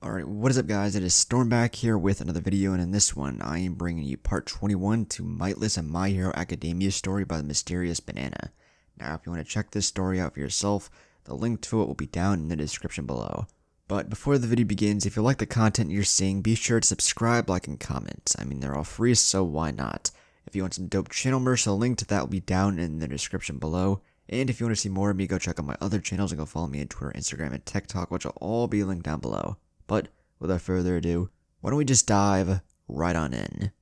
Alright, what is up guys, it is Storm back here with another video, and in this one, I am bringing you part 21 to Mightless and My Hero Academia story by the Mysterious Banana. Now, if you want to check this story out for yourself, the link to it will be down in the description below. But before the video begins, if you like the content you're seeing, be sure to subscribe, like, and comment. I mean, they're all free, so why not? If you want some dope channel merch, the link to that will be down in the description below. And if you want to see more of me, go check out my other channels and go follow me on Twitter, Instagram, and TikTok, which will all be linked down below. But without further ado, why don't we just dive right on in?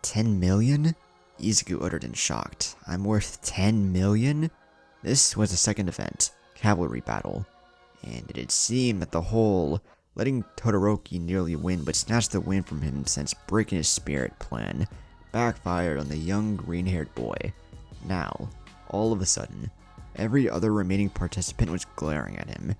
10 million? Izuku uttered in shock. I'm worth 10 million? This was the second event, Cavalry Battle, and it had seemed that the whole letting Todoroki nearly win but snatch the win from him since breaking his spirit plan backfired on the young green-haired boy. Now, all of a sudden, every other remaining participant was glaring at him,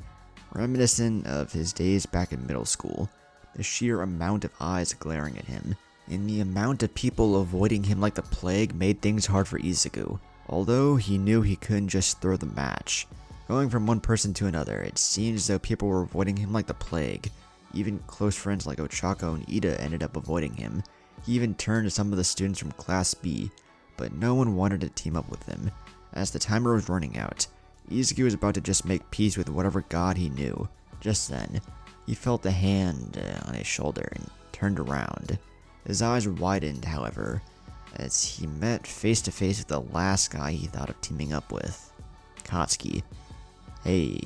reminiscent of his days back in middle school. The sheer amount of eyes glaring at him, and the amount of people avoiding him like the plague made things hard for Izuku, although he knew he couldn't just throw the match. Going from one person to another, it seemed as though people were avoiding him like the plague. Even close friends like Ochako and Ida ended up avoiding him. He even turned to some of the students from Class B, but no one wanted to team up with him. As the timer was running out, Izuku was about to just make peace with whatever god he knew. Just then, he felt a hand on his shoulder and turned around. His eyes widened, however, as he met face to face with the last guy he thought of teaming up with, Katsuki. "Hey,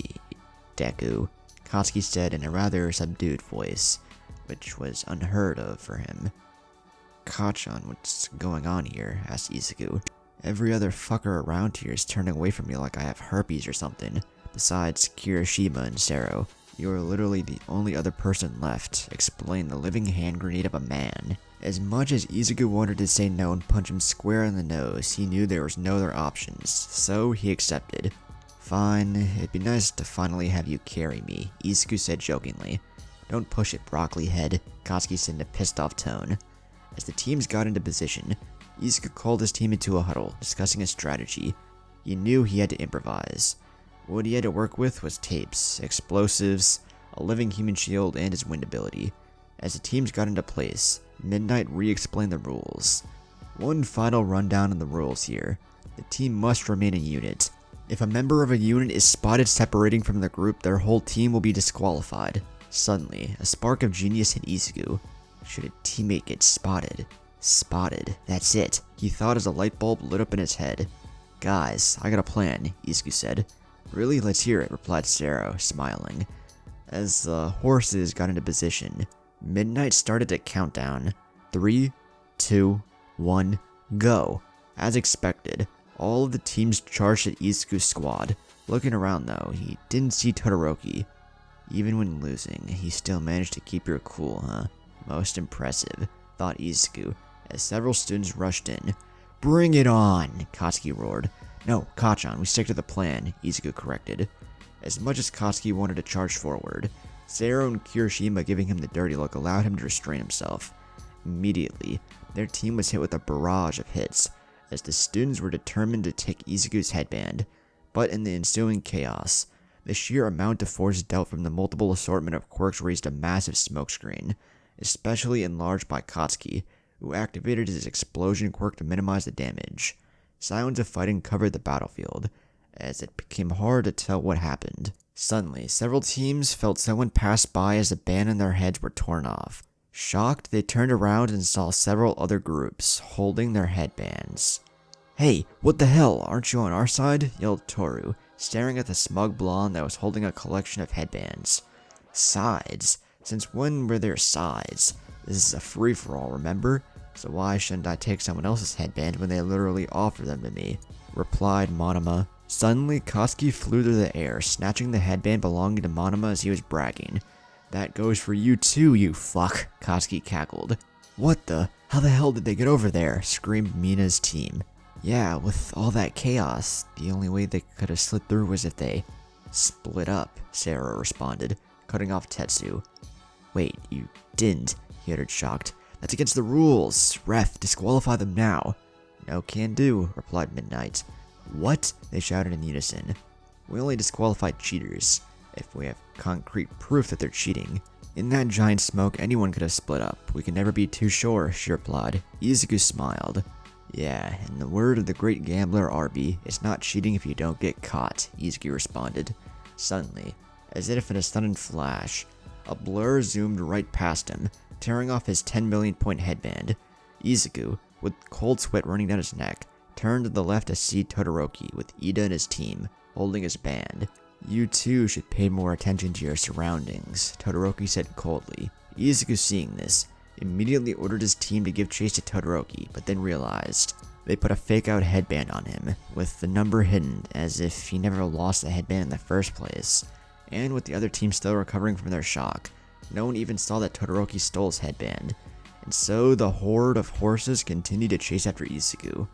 Deku," Katsuki said in a rather subdued voice, which was unheard of for him. "Kachan, what's going on here?" asked Izuku. "Every other fucker around here is turning away from me like I have herpes or something. Besides Kirishima and Sero, you are literally the only other person left," explained the living hand grenade of a man. As much as Izuku wanted to say no and punch him square in the nose, he knew there was no other options, so he accepted. "Fine, it'd be nice to finally have you carry me," Izuku said jokingly. "Don't push it, broccoli head," Katsuki said in a pissed off tone. As the teams got into position, Izuku called his team into a huddle, discussing a strategy. He knew he had to improvise. What he had to work with was tapes, explosives, a living human shield, and his wind ability. As the teams got into place, Midnight re-explained the rules. One final rundown of the rules here. The team must remain a unit. If a member of a unit is spotted separating from the group, their whole team will be disqualified. Suddenly, a spark of genius hit Izuku. Should a teammate get spotted? Spotted, that's it, he thought as a light bulb lit up in his head. "Guys, I got a plan," Izuku said. "Really? Let's hear it," replied Sero, smiling. As the horses got into position, Midnight started to count down. 3, 2, 1, go. As expected, all of the teams charged at Izuku's squad. Looking around though, he didn't see Todoroki. Even when losing, he still managed to keep your cool, huh? Most impressive, thought Izuku, as several students rushed in. "Bring it on!" Katsuki roared. "No, Kachan, we stick to the plan," Izuku corrected. As much as Katsuki wanted to charge forward, Sero and Kirishima giving him the dirty look allowed him to restrain himself. Immediately, their team was hit with a barrage of hits, as the students were determined to take Izuku's headband. But in the ensuing chaos, the sheer amount of force dealt from the multiple assortment of quirks raised a massive smokescreen, especially enlarged by Katsuki, who activated his explosion quirk to minimize the damage. Sounds of fighting covered the battlefield, as it became hard to tell what happened. Suddenly, several teams felt someone pass by as the band in their heads were torn off. Shocked, they turned around and saw several other groups holding their headbands. "Hey, what the hell, aren't you on our side?" yelled Toru, staring at the smug blonde that was holding a collection of headbands. "Sides? Since when were there sides? This is a free-for-all, remember? So why shouldn't I take someone else's headband when they literally offer them to me?" replied Monoma. Suddenly, Katsuki flew through the air, snatching the headband belonging to Monoma as he was bragging. "That goes for you too, you fuck," Katsuki cackled. "What the? How the hell did they get over there?" screamed Mina's team. "Yeah, with all that chaos, the only way they could have slid through was if they split up," Sarah responded, cutting off Tetsu. "Wait, you didn't?" he uttered, shocked. "That's against the rules. Ref, disqualify them now." "No can do," replied Midnight. "What?" they shouted in unison. "We only disqualify cheaters. If we have concrete proof that they're cheating, In that giant smoke, anyone could have split up. We can never be too sure, she replied. Izuku smiled. Yeah, in the word of the great gambler Arby, it's not cheating if you don't get caught, Izuku responded. Suddenly, as if in a sudden flash, a blur zoomed right past him, tearing off his 10 million point headband. Izuku, with cold sweat running down his neck, turned to the left to see Todoroki with Ida and his team, holding his band. You too should pay more attention to your surroundings, Todoroki said coldly. Izuku, seeing this, immediately ordered his team to give chase to Todoroki, but then realized they put a fake-out headband on him, with the number hidden as if he never lost the headband in the first place. And with the other team still recovering from their shock, no one even saw that Todoroki stole his headband. And so the horde of horses continued to chase after Izuku.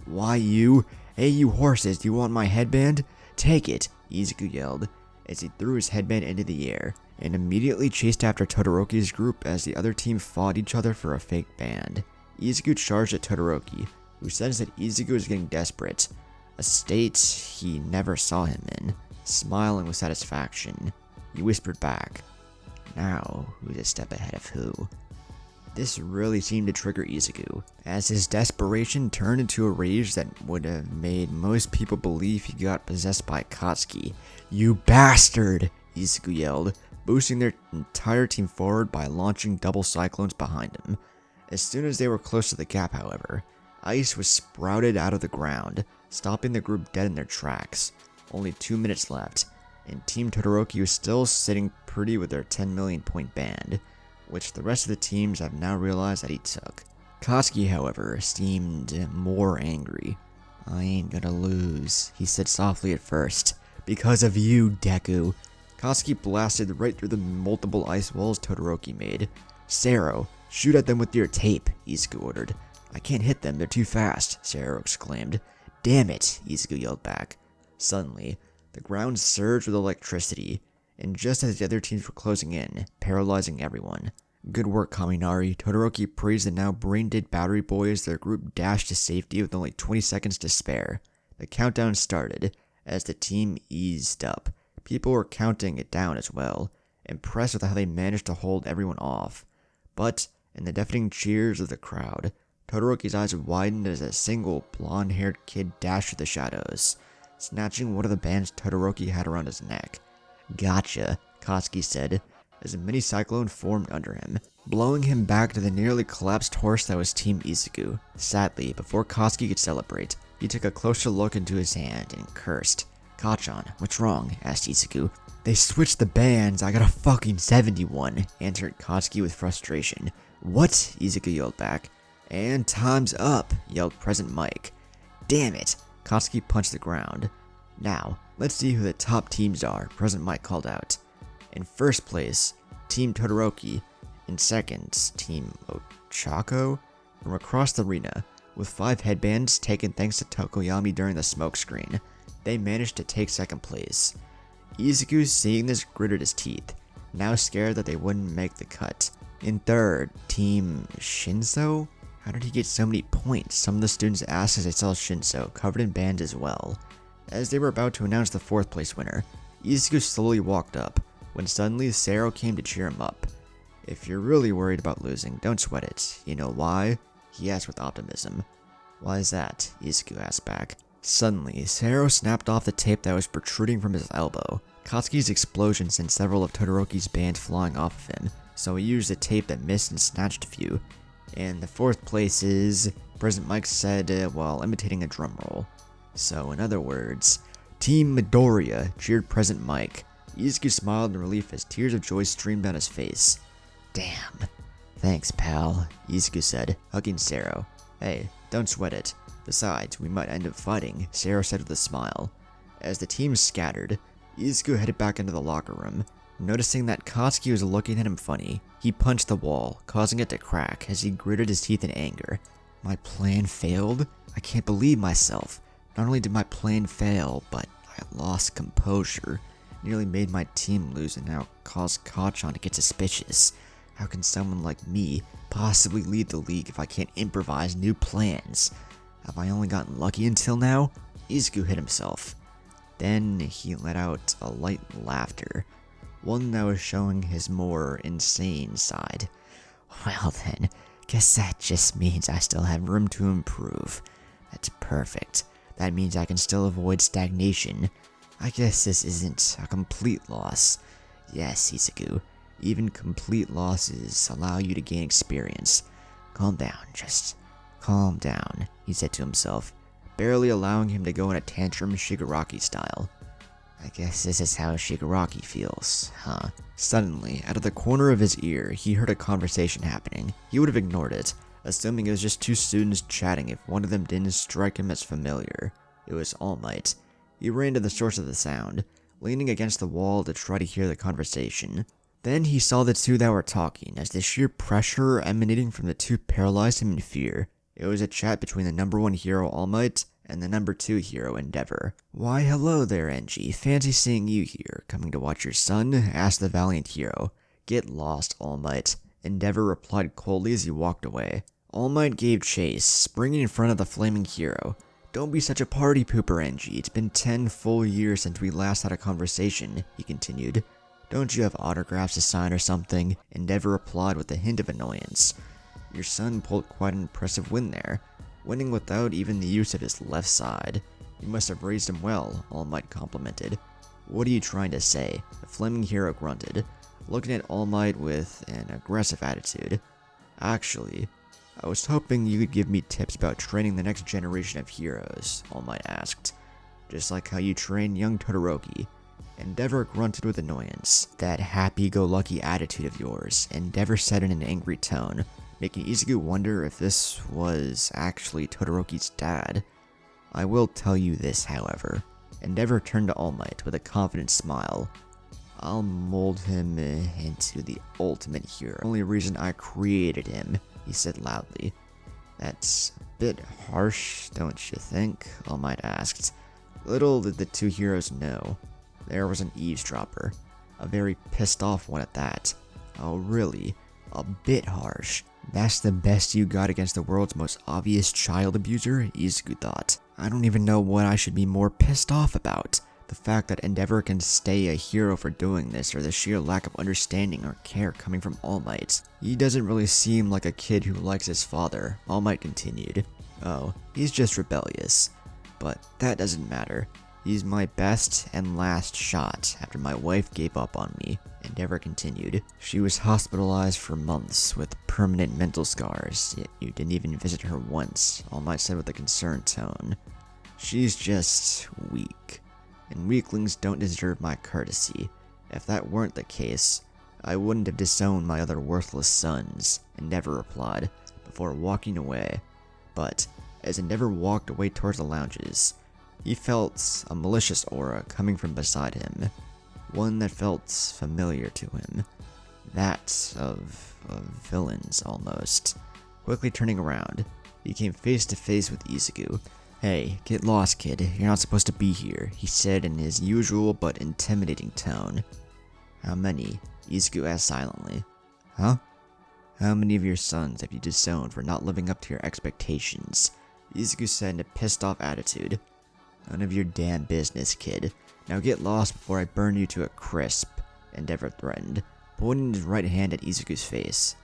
Why you? Hey you horses, do you want my headband? Take it, Izuku yelled, as he threw his headband into the air, and immediately chased after Todoroki's group as the other team fought each other for a fake band. Izuku charged at Todoroki, who sensed that Izuku was getting desperate, a state he never saw him in. Smiling with satisfaction, he whispered back, now who's a step ahead of who? This really seemed to trigger Izuku, as his desperation turned into a rage that would have made most people believe he got possessed by Katsuki. You bastard! Izuku yelled, boosting their entire team forward by launching double cyclones behind him. As soon as they were close to the gap, however, ice was sprouted out of the ground, stopping the group dead in their tracks. Only 2 minutes left, and Team Todoroki was still sitting pretty with their 10 million point band, which the rest of the teams have now realized that he took. Katsuki, however, seemed more angry. I ain't gonna lose, he said softly at first. Because of you, Deku. Katsuki blasted right through the multiple ice walls Todoroki made. Sero, shoot at them with your tape, Izuku ordered. I can't hit them, they're too fast, Sero exclaimed. Damn it, Izuku yelled back. Suddenly, the ground surged with electricity, and just as the other teams were closing in, paralyzing everyone. Good work, Kaminari. Todoroki praised the now brain-dead battery boy as their group dashed to safety with only 20 seconds to spare. The countdown started, as the team eased up. People were counting it down as well, impressed with how they managed to hold everyone off. But, in the deafening cheers of the crowd, Todoroki's eyes widened as a single blonde-haired kid dashed through the shadows, snatching one of the bands Todoroki had around his neck. Gotcha, Katsuki said, as a mini cyclone formed under him, blowing him back to the nearly collapsed horse that was Team Izuku. Sadly, before Katsuki could celebrate, he took a closer look into his hand and cursed. Kachan, what's wrong? Asked Izuku. They switched the bands, I got a fucking 71, answered Katsuki with frustration. What? Izuku yelled back. And time's up, yelled Present Mike. Damn it, Katsuki punched the ground. Now, let's see who the top teams are, Present Mike called out. In first place, Team Todoroki. In second, Team Ochako. From across the arena, with 5 headbands taken thanks to Tokoyami during the smokescreen, they managed to take second place. Izuku, seeing this, gritted his teeth, now scared that they wouldn't make the cut. In third, Team Shinso? How did he get so many points? Some of the students asked as they saw Shinso, covered in bands as well. As they were about to announce the 4th place winner, Izuku slowly walked up, when suddenly Sero came to cheer him up. If you're really worried about losing, don't sweat it. You know why? He asked with optimism. Why is that? Izuku asked back. Suddenly, Sero snapped off the tape that was protruding from his elbow. Katsuki's explosion sent several of Todoroki's bands flying off of him, so he used the tape that missed and snatched a few. And the 4th place is, President Mike said while imitating a drum roll. So in other words, Team Midoriya cheered President Mike. Izuku smiled in relief as tears of joy streamed down his face. Damn. Thanks, pal, Izuku said, hugging Sero. Hey, don't sweat it. Besides, we might end up fighting, Sero said with a smile. As the team scattered, Izuku headed back into the locker room. Noticing that Katsuki was looking at him funny, he punched the wall, causing it to crack as he gritted his teeth in anger. My plan failed? I can't believe myself. Not only did my plan fail, but I lost composure. Nearly made my team lose and now caused Kachan to get suspicious. How can someone like me possibly lead the league if I can't improvise new plans? Have I only gotten lucky until now? Izuku hit himself. Then he let out a light laughter. one that was showing his more insane side. Well then, guess that just means I still have room to improve. That's perfect. That means I can still avoid stagnation. I guess this isn't a complete loss. Yes, Izuku, even complete losses allow you to gain experience. Calm down, just calm down, he said to himself, barely allowing him to go in a tantrum Shigaraki style. I guess this is how Shigaraki feels, huh? Suddenly, out of the corner of his ear, he heard a conversation happening. He would have ignored it, assuming it was just two students chatting if one of them didn't strike him as familiar. It was All Might. He ran to the source of the sound, leaning against the wall to try to hear the conversation. Then he saw the two that were talking, as the sheer pressure emanating from the two paralyzed him in fear. It was a chat between the number 1 hero All Might and the number 2 hero Endeavor. Why hello there, NG, fancy seeing you here, coming to watch your son? Asked the valiant hero. Get lost, All Might, Endeavor replied coldly as he walked away. All Might gave chase, springing in front of the flaming hero. Don't be such a party pooper, NG, it's been 10 full years since we last had a conversation, he continued. Don't you have autographs to sign or something? Endeavor replied with a hint of annoyance. Your son pulled quite an impressive win there, winning without even the use of his left side. You must have raised him well, All Might complimented. What are you trying to say? The flaming hero grunted, looking at All Might with an aggressive attitude. Actually, I was hoping you could give me tips about training the next generation of heroes, All Might asked. Just like how you train young Todoroki. Endeavor grunted with annoyance. That happy-go-lucky attitude of yours, Endeavor said in an angry tone, making Izuku wonder if this was actually Todoroki's dad. I will tell you this, however. Endeavor turned to All Might with a confident smile. I'll mold him into the ultimate hero. Only reason I created him, he said loudly. That's a bit harsh, don't you think? All Might asked. Little did the two heroes know. There was an eavesdropper. A very pissed off one at that. Oh really? A bit harsh. That's the best you got against the world's most obvious child abuser? Izuku thought. I don't even know what I should be more pissed off about. The fact that Endeavor can stay a hero for doing this, or the sheer lack of understanding or care coming from All Might. He doesn't really seem like a kid who likes his father, All Might continued. Oh, he's just rebellious. But that doesn't matter. He's my best and last shot after my wife gave up on me, Endeavor continued. She was hospitalized for months with permanent mental scars, yet you didn't even visit her once, All Might said with a concerned tone. She's just weak, and weaklings don't deserve my courtesy. If that weren't the case, I wouldn't have disowned my other worthless sons, Endeavor replied, before walking away. But as Endeavor walked away towards the lounges, he felt a malicious aura coming from beside him, one that felt familiar to him, that of villains almost. Quickly turning around, he came face to face with Izuku. Hey, get lost, kid, you're not supposed to be here, he said in his usual but intimidating tone. How many? Izuku asked silently. Huh? How many of your sons have you disowned for not living up to your expectations? Izuku said in a pissed off attitude. None of your damn business, kid. Now get lost before I burn you to a crisp, Endeavor threatened, pointing his right hand at Izuku's face.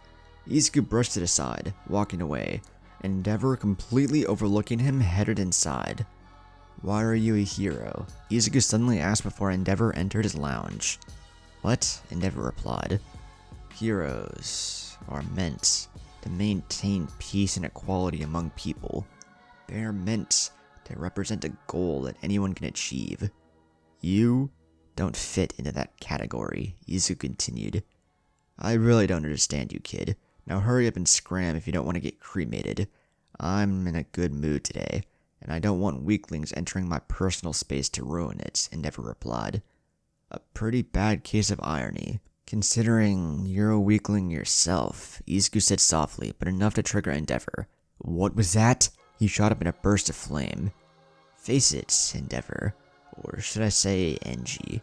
Izuku brushed it aside, walking away. Endeavor, completely overlooking him, headed inside. Why are you a hero? Izuku suddenly asked before Endeavor entered his lounge. What? Endeavor replied. Heroes are meant to maintain peace and equality among people. They are meant to represent a goal that anyone can achieve. You don't fit into that category, Izuku continued. I really don't understand you, kid. Now hurry up and scram if you don't want to get cremated. I'm in a good mood today, and I don't want weaklings entering my personal space to ruin it, Endeavor replied. A pretty bad case of irony, considering you're a weakling yourself, Izuku said softly, but enough to trigger Endeavor. What was that? He shot up in a burst of flame. Face it, Endeavor, or should I say NG.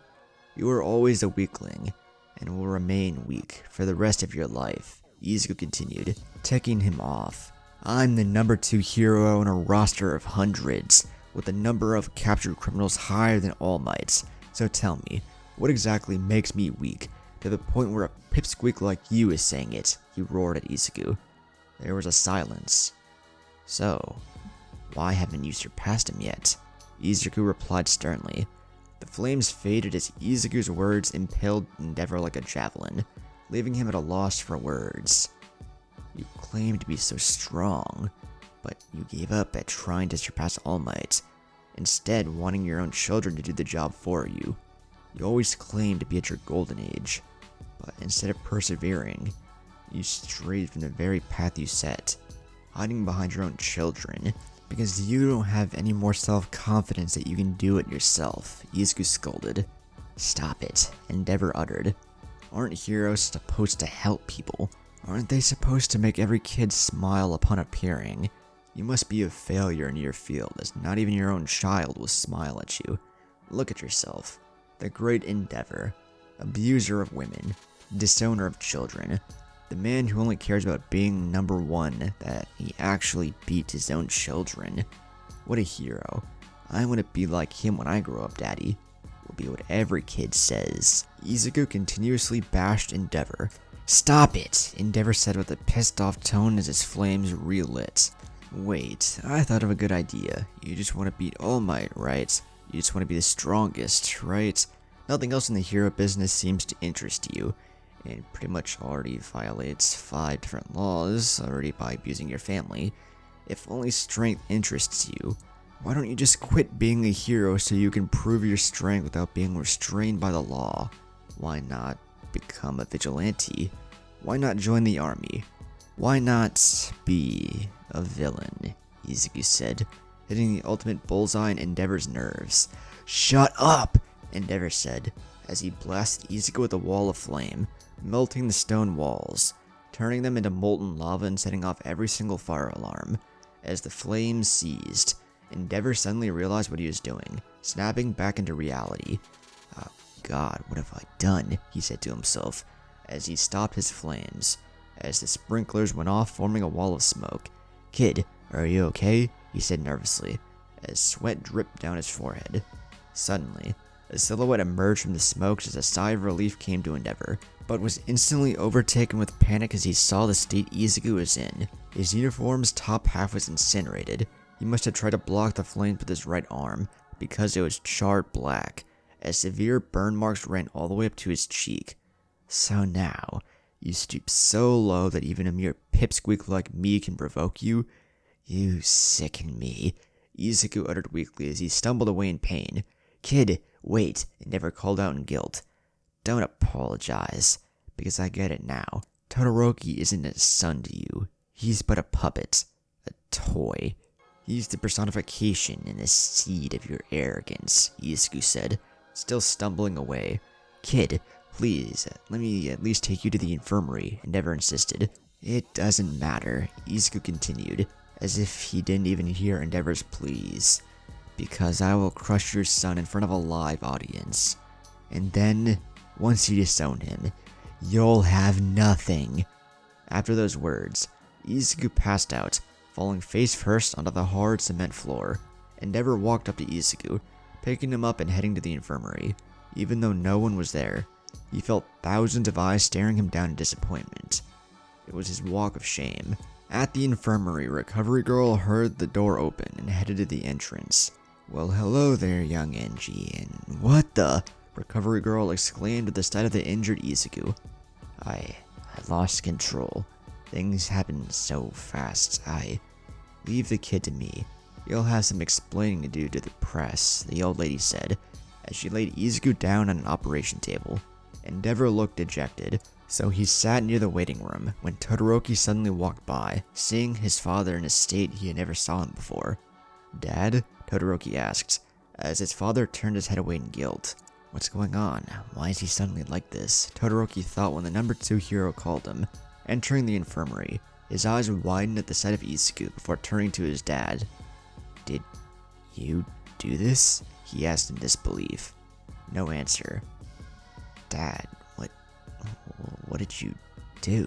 You were always a weakling, and will remain weak for the rest of your life, Izuku continued, ticking him off. I'm the number 2 hero on a roster of hundreds, with the number of captured criminals higher than All Might's. So tell me, What exactly makes me weak, to the point where a pipsqueak like you is saying it? He roared at Izuku. There was a silence. So, why haven't you surpassed him yet? Izuku replied sternly. The flames faded as Izuku's words impaled Endeavor like a javelin, leaving him at a loss for words. You claim to be so strong, but you gave up at trying to surpass All Might, instead wanting your own children to do the job for you. You always claimed to be at your golden age, but instead of persevering, you strayed from the very path you set, hiding behind your own children, because you don't have any more self-confidence that you can do it yourself, Izuku scolded. Stop it, Endeavor uttered. Aren't heroes supposed to help people? Aren't they supposed to make every kid smile upon appearing? You must be a failure in your field, as not even your own child will smile at you. Look at yourself. The great Endeavor, abuser of women, disowner of children, the man who only cares about being number one, that he actually beat his own children. What a hero. I want to be like him when I grow up, Daddy. Will be what every kid says. Izuku continuously bashed Endeavor. Stop it, Endeavor said with a pissed off tone as his flames relit. Wait, I thought of a good idea. You just want to beat All Might, right? You just want to be the strongest, right? Nothing else in the hero business seems to interest you, and pretty much already violates 5 different laws already by abusing your family. If only strength interests you, why don't you just quit being a hero so you can prove your strength without being restrained by the law? Why not become a vigilante? Why not join the army? Why not be a villain? Izuku said, hitting the ultimate bullseye in Endeavor's nerves. Shut up! Endeavor said, as he blasted Izuku with a wall of flame, melting the stone walls, turning them into molten lava and setting off every single fire alarm. As the flames seized, Endeavor suddenly realized what he was doing, snapping back into reality. Oh God, what have I done? He said to himself, as he stopped his flames, as the sprinklers went off, forming a wall of smoke. Kid, are you okay? He said nervously, as sweat dripped down his forehead. Suddenly, a silhouette emerged from the smoke as a sigh of relief came to Endeavor, but was instantly overtaken with panic as he saw the state Izuku was in. His uniform's top half was incinerated. He must have tried to block the flames with his right arm, because it was charred black, as severe burn marks ran all the way up to his cheek. So now, you stoop so low that even a mere pipsqueak like me can provoke you? You sicken me, Izuku uttered weakly as he stumbled away in pain. Kid, wait, Endeavor called out in guilt. Don't apologize, because I get it now. Todoroki isn't a son to you. He's but a puppet, a toy. He's the personification and the seed of your arrogance, Izuku said, still stumbling away. Kid, please, let me at least take you to the infirmary, Endeavor insisted. It doesn't matter, Izuku continued, as if he didn't even hear Endeavor's pleas. Because I will crush your son in front of a live audience. And then, once you disown him, you'll have nothing. After those words, Izuku passed out, falling face first onto the hard cement floor. Endeavor walked up to Izuku, picking him up and heading to the infirmary. Even though no one was there, he felt thousands of eyes staring him down in disappointment. It was his walk of shame. At the infirmary, Recovery Girl heard the door open and headed to the entrance. Well, hello there, young Enji, and what the? Recovery Girl exclaimed at the sight of the injured Izuku. I lost control. Things happened so fast. Leave the kid to me. You'll have some explaining to do to the press, the old lady said, as she laid Izuku down on an operation table. Endeavor looked dejected, so he sat near the waiting room when Todoroki suddenly walked by, seeing his father in a state he had never saw him before. Dad? Todoroki asked, as his father turned his head away in guilt. What's going on? Why is he suddenly like this? Todoroki thought when the number 2 hero called him. Entering the infirmary, his eyes widened at the sight of Izuku before turning to his dad. Did you do this? He asked in disbelief. No answer. Dad, what did you do?